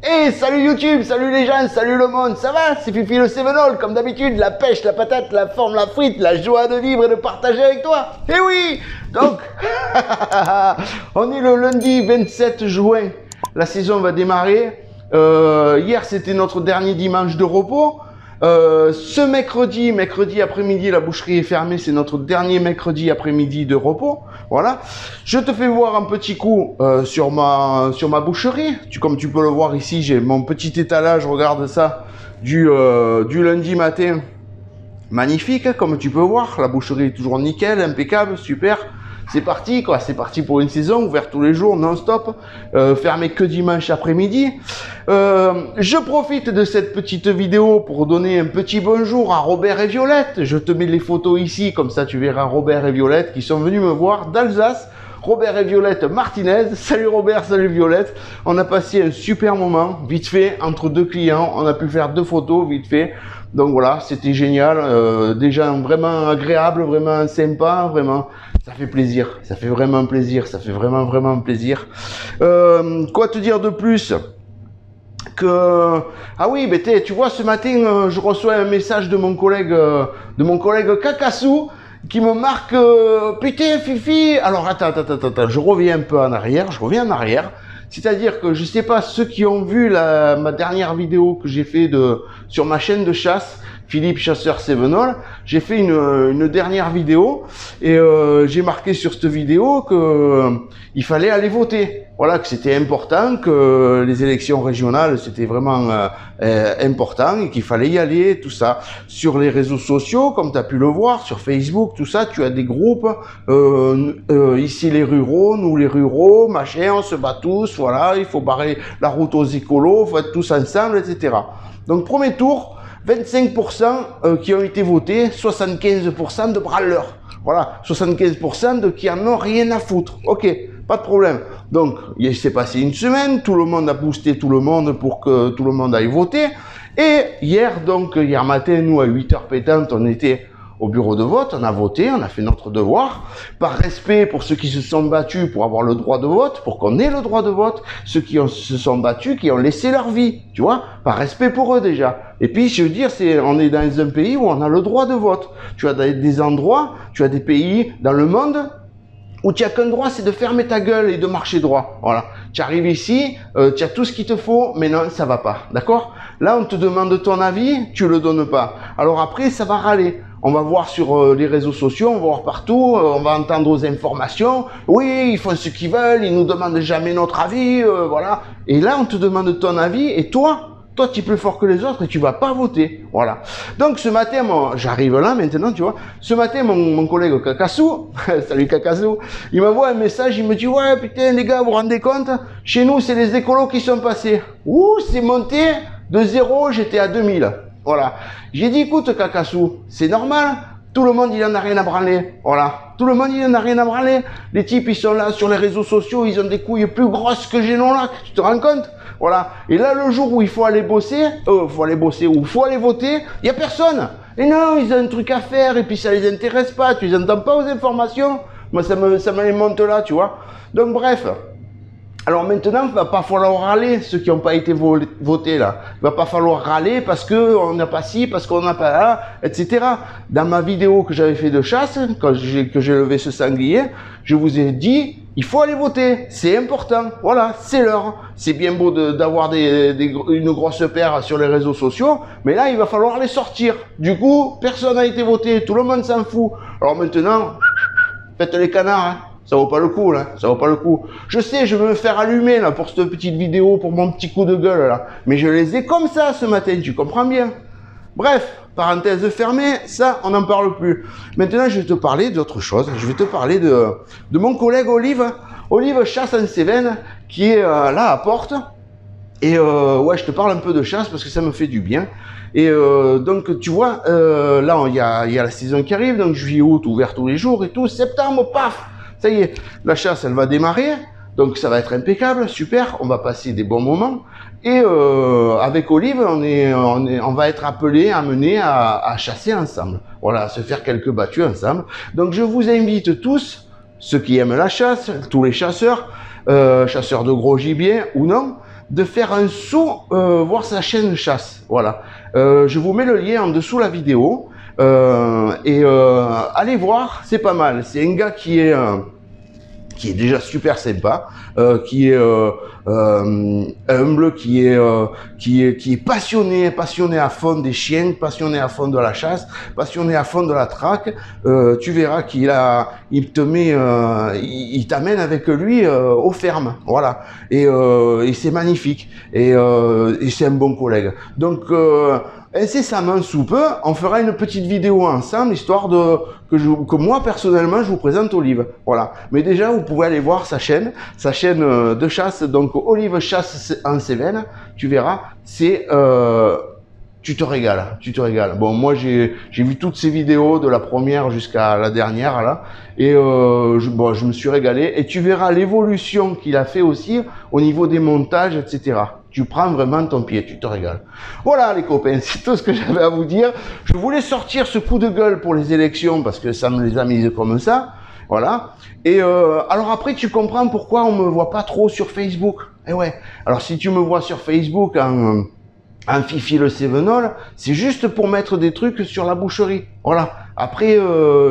Hey, salut YouTube, salut les gens, salut le monde, ça va? C'est Fifi le Sevenol, comme d'habitude, la pêche, la patate, la forme, la frite, la joie de vivre et de partager avec toi. Eh oui! Donc, on est le lundi 27 juin, la saison va démarrer. Hier, c'était notre dernier dimanche de repos. Ce mercredi après-midi, la boucherie est fermée, c'est notre dernier mercredi après-midi de repos. Voilà. Je te fais voir un petit coup sur ma boucherie. Comme tu peux le voir ici, j'ai mon petit étalage, regarde ça, du lundi matin. Magnifique, comme tu peux voir, la boucherie est toujours nickel, impeccable, super. C'est parti, quoi. C'est parti pour une saison, ouvert tous les jours, non-stop, fermé que dimanche après-midi. Je profite de cette petite vidéo pour donner un petit bonjour à Robert et Violette. Je te mets les photos ici, comme ça tu verras Robert et Violette qui sont venus me voir d'Alsace. Robert et Violette Martinez. Salut Robert, salut Violette. On a passé un super moment, vite fait, entre deux clients. On a pu faire 2 photos, vite fait. Donc voilà, c'était génial. Des gens vraiment agréables, vraiment sympas, vraiment. Ça fait plaisir, ça fait vraiment plaisir, ça fait vraiment plaisir. Quoi te dire de plus que... Ah oui, mais tu vois, ce matin, je reçois un message de mon collègue Kakasu, qui me marque putain Fifi. Alors attends, je reviens un peu en arrière, c'est-à-dire que je sais pas ceux qui ont vu ma dernière vidéo que j'ai fait sur ma chaîne de chasse, Philippe Chasseur Sevenol, j'ai fait une dernière vidéo et j'ai marqué sur cette vidéo que il fallait aller voter. Voilà, que c'était important, que les élections régionales c'était vraiment important et qu'il fallait y aller, tout ça. Sur les réseaux sociaux, comme tu as pu le voir, sur Facebook, tout ça, tu as des groupes, ici les ruraux, nous les ruraux, machin, on se bat tous, voilà, il faut barrer la route aux écolos, faut être tous ensemble, etc. Donc premier tour, 25% qui ont été votés, 75% de branleurs. Voilà, 75% de qui en ont rien à foutre. Ok, pas de problème. Donc, il s'est passé une semaine, tout le monde a boosté tout le monde pour que tout le monde aille voter. Et hier matin, nous, à 8h pétantes, on était au bureau de vote, on a voté, on a fait notre devoir, par respect pour ceux qui se sont battus pour avoir le droit de vote, pour qu'on ait le droit de vote, ceux qui se sont battus, qui ont laissé leur vie, tu vois, par respect pour eux déjà. Et puis, je veux dire, on est dans un pays où on a le droit de vote. Tu as des endroits, tu as des pays dans le monde où tu n'as qu'un droit, c'est de fermer ta gueule et de marcher droit. Voilà. Tu arrives ici, tu as tout ce qu'il te faut, mais non, ça va pas. D'accord? Là, on te demande ton avis, tu le donnes pas. Alors après, ça va râler. On va voir sur les réseaux sociaux, on va voir partout, on va entendre aux informations. Oui, ils font ce qu'ils veulent, ils nous demandent jamais notre avis, voilà. Et là, on te demande ton avis, et toi, tu es plus fort que les autres et tu vas pas voter. Voilà. Donc ce matin, j'arrive là maintenant, tu vois. Ce matin, mon collègue Kakasu, salut Kakasu, il m'envoie un message, il me dit ouais putain les gars, vous vous rendez compte? Chez nous, c'est les écolos qui sont passés. Ouh, c'est monté de 0, j'étais à 2000. Voilà. J'ai dit écoute Kakasu, c'est normal. Tout le monde, il en a rien à branler. Voilà. Tout le monde, il en a rien à branler. Les types, ils sont là sur les réseaux sociaux, ils ont des couilles plus grosses que Génonlac. Tu te rends compte? Voilà. Et là, le jour où il faut aller bosser, ou faut aller voter, il y a personne. Et non, ils ont un truc à faire, et puis ça les intéresse pas. Tu les entends pas aux informations. Moi, ça me les monte là, tu vois. Donc, bref. Alors maintenant, il va pas falloir râler, ceux qui n'ont pas été votés là. Il va pas falloir râler parce que on n'a pas ci, parce qu'on n'a pas là, etc. Dans ma vidéo que j'avais fait de chasse, que j'ai levé ce sanglier, je vous ai dit, il faut aller voter, c'est important. Voilà, c'est l'heure. C'est bien beau d'avoir une grosse paire sur les réseaux sociaux, mais là, il va falloir les sortir. Du coup, personne n'a été voté, tout le monde s'en fout. Alors maintenant, faites les canards, hein. Ça vaut pas le coup, là. Ça vaut pas le coup. Je sais, je vais me faire allumer, là, pour cette petite vidéo, pour mon petit coup de gueule, là. Mais je les ai comme ça, ce matin, tu comprends bien. Bref, parenthèse fermée, ça, on n'en parle plus. Maintenant, je vais te parler d'autre chose. Je vais te parler de mon collègue Olive. Olive Chasse en Cévennes, qui est là, à Porte. Et ouais, je te parle un peu de chasse, parce que ça me fait du bien. Et donc, tu vois, là, il y a la saison qui arrive, donc juillet, août, ouvert tous les jours et tout. Septembre, paf! Ça y est, la chasse, elle va démarrer, donc ça va être impeccable, super, on va passer des bons moments. Et avec Olive, on va être amené à chasser ensemble. Voilà, à se faire quelques battues ensemble. Donc je vous invite tous, ceux qui aiment la chasse, tous les chasseurs, chasseurs de gros gibier ou non, de faire un saut, voir sa chaîne chasse. Voilà. Je vous mets le lien en dessous la vidéo. Allez voir, c'est pas mal. C'est un gars qui est déjà super sympa, qui est humble, qui est passionné à fond des chiens, passionné à fond de la chasse, passionné à fond de la traque. Tu verras il t'amène avec lui aux fermes, voilà. Et c'est magnifique. Et c'est un bon collègue. Donc incessamment sous peu, on fera une petite vidéo ensemble, histoire que moi personnellement je vous présente Olive. Voilà. Mais déjà vous pouvez aller voir sa chaîne de chasse, donc Olive Chasse en Cévennes. Tu verras, c'est tu te régales. Bon, moi j'ai vu toutes ces vidéos de la première jusqu'à la dernière là, et je me suis régalé. Et tu verras l'évolution qu'il a fait aussi au niveau des montages, etc. Tu prends vraiment ton pied, tu te régales. Voilà les copains, c'est tout ce que j'avais à vous dire. Je voulais sortir ce coup de gueule pour les élections parce que ça me les a mis comme ça. Voilà. Et alors après, tu comprends pourquoi on me voit pas trop sur Facebook. Eh ouais. Alors si tu me vois sur Facebook en Fifi le Cévenol, c'est juste pour mettre des trucs sur la boucherie. Voilà. Après,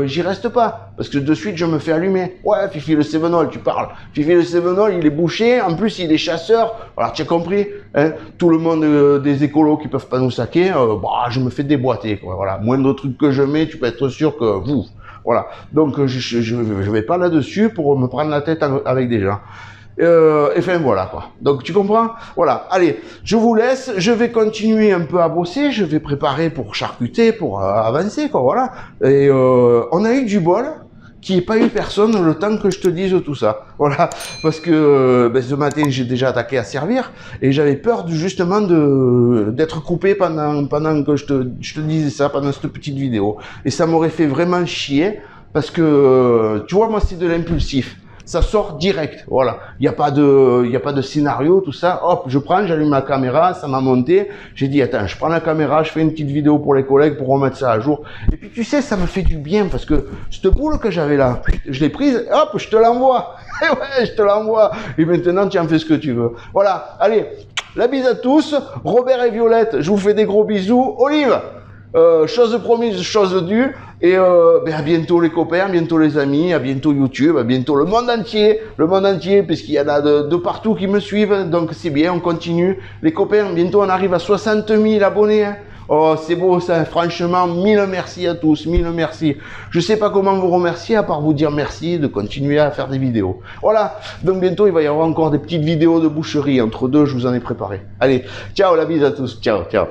j'y reste pas, parce que de suite, je me fais allumer. Ouais, Fifi le Cévenol, tu parles. Fifi le Cévenol, il est boucher, en plus, il est chasseur. Alors, tu as compris, hein, tout le monde des écolos qui peuvent pas nous saquer, je me fais déboîter, quoi. Voilà. Moindre truc que je mets, tu peux être sûr que vous. Voilà. Donc, je vais pas là-dessus pour me prendre la tête avec des gens. Enfin voilà quoi. Donc tu comprends? Voilà. Allez, je vous laisse. Je vais continuer un peu à bosser. Je vais préparer pour charcuter, pour avancer quoi. Voilà. Et on a eu du bol qu'il n'y ait pas eu personne le temps que je te dise tout ça. Voilà. Parce que ce matin j'ai déjà attaqué à servir et j'avais peur justement d'être coupé pendant que je te disais ça, pendant cette petite vidéo. Et ça m'aurait fait vraiment chier parce que tu vois, moi c'est de l'impulsif. Ça sort direct, voilà. Il n'y a pas de scénario, tout ça. Hop, je prends, j'allume ma caméra, ça m'a monté. J'ai dit, attends, je prends la caméra, je fais une petite vidéo pour les collègues pour remettre ça à jour. Et puis, tu sais, ça me fait du bien parce que cette boule que j'avais là, je l'ai prise, hop, je te l'envoie. Et ouais, je te l'envoie. Et maintenant, tu en fais ce que tu veux. Voilà. Allez, la bise à tous. Robert et Violette, je vous fais des gros bisous. Olive, chose promise, chose due. Et à bientôt les copains, à bientôt les amis, à bientôt YouTube, à bientôt le monde entier, puisqu'il y en a de partout qui me suivent, donc c'est bien, on continue. Les copains, bientôt on arrive à 60 000 abonnés. Hein. Oh, c'est beau ça, franchement, mille merci à tous, mille merci. Je sais pas comment vous remercier, à part vous dire merci de continuer à faire des vidéos. Voilà, donc bientôt il va y avoir encore des petites vidéos de boucherie, entre deux je vous en ai préparé. Allez, ciao la bise à tous, ciao, ciao.